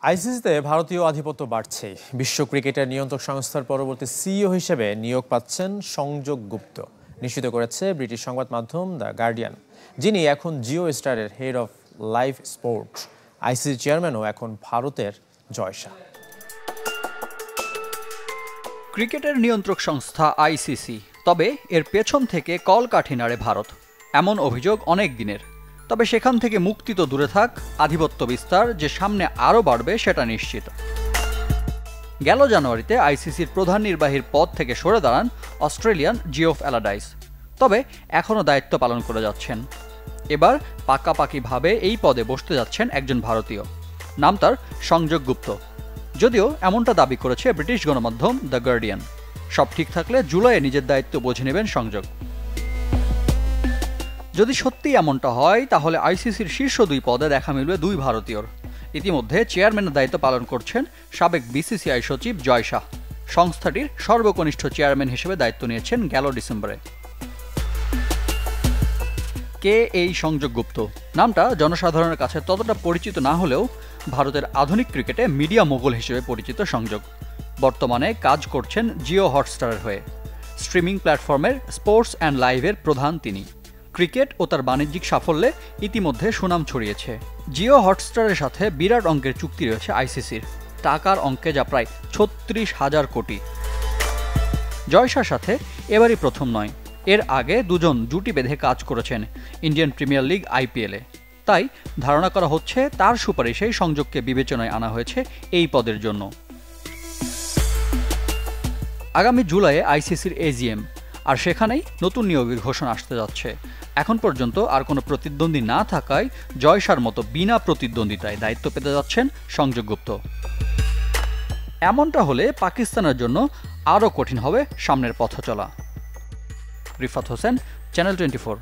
আইসিসিতে ভারতীয় আধিপত্য বাড়ছে। বিশ্ব ক্রিকেটের নিয়ন্ত্রক সংস্থার পরবর্তী সিইও হিসেবে নিয়োগ পাচ্ছেন সংযোগ গুপ্ত, নিশ্চিত করেছে ব্রিটিশ সংবাদ মাধ্যম দ্য গার্ডিয়ান, যিনি এখন জিও স্টারের head of live sports. ICC চেয়ারম্যানও এখন ভারতের জয় শাহ। ক্রিকেটের নিয়ন্ত্রক সংস্থা আইসিসি, তবে এর পেছন থেকে কলকাঠি নাড়ে ভারত, এমন অভিযোগ অনেক দিনের। তবে সেখান থেকে মুক্তি তো দূরে থাক, আধিপত্য বিস্তার যে সামনে আরও বাড়বে সেটা নিশ্চিত। গেল জানুয়ারিতে আইসিসির প্রধান নির্বাহীর পদ থেকে সরে দাঁড়ান অস্ট্রেলিয়ান জিওফ অ্যালাডাইস, তবে এখনও দায়িত্ব পালন করে যাচ্ছেন। এবার পাকাপাকিভাবে এই পদে বসতে যাচ্ছেন একজন ভারতীয়, নাম তার সংযোগ গুপ্ত। যদিও এমনটা দাবি করেছে ব্রিটিশ গণমাধ্যম দ্য গার্ডিয়ান। সব ঠিক থাকলে জুলাইয়ে নিজের দায়িত্ব বুঝে নেবেন সংযোগ। যদি সত্যি এমনটা হয় তাহলে আইসিসির শীর্ষ দুই পদে দেখা মিলবে দুই ভারতীয়র। ইতিমধ্যে চেয়ারম্যানের দায়িত্ব পালন করছেন সাবেক বিসিসিআই সচিব জয় শাহ। সংস্থাটির সর্বকনিষ্ঠ চেয়ারম্যান হিসেবে দায়িত্ব নিয়েছেন গেল ডিসেম্বরে। কে এই সংযোগ গুপ্ত? নামটা জনসাধারণের কাছে ততটা পরিচিত না হলেও ভারতের আধুনিক ক্রিকেটে মিডিয়া মোগল হিসেবে পরিচিত সংযোগ। বর্তমানে কাজ করছেন জিও হটস্টারের হয়ে। স্ট্রিমিং প্ল্যাটফর্মের স্পোর্টস অ্যান্ড লাইভের প্রধান তিনি। ক্রিকেট ও তার বাণিজ্যিক সাফল্যে ইতিমধ্যে সুনাম ছড়িয়েছে। জিও হটস্টারের সাথে বিরাট অঙ্কের চুক্তি রয়েছে আইসিসির, টাকার অঙ্কে যা প্রায় ৩৬,০০০ কোটি। জয়শার সাথে এবারই প্রথম নয়, এর আগে দুজন জুটি বেঁধে কাজ করেছেন ইন্ডিয়ান প্রিমিয়ার লিগ আইপিএলে। তাই ধারণা করা হচ্ছে তার সুপারিশেই সংযোগকে বিবেচনায় আনা হয়েছে এই পদের জন্য। আগামী জুলাইয়ে আইসিসির এজিএম, আর সেখানেই নতুন নিয়োগের ঘোষণা আসতে যাচ্ছে। এখন পর্যন্ত আর কোনো প্রতিদ্বন্দ্বী না থাকায় জয়শার মতো বিনা প্রতিদ্বন্দ্বিতায় দায়িত্ব পেতে যাচ্ছেন সংযোগ গুপ্ত। এমনটা হলে পাকিস্তানের জন্য আরও কঠিন হবে সামনের পথ চলা। রিফাত হোসেন, চ্যানেল 24।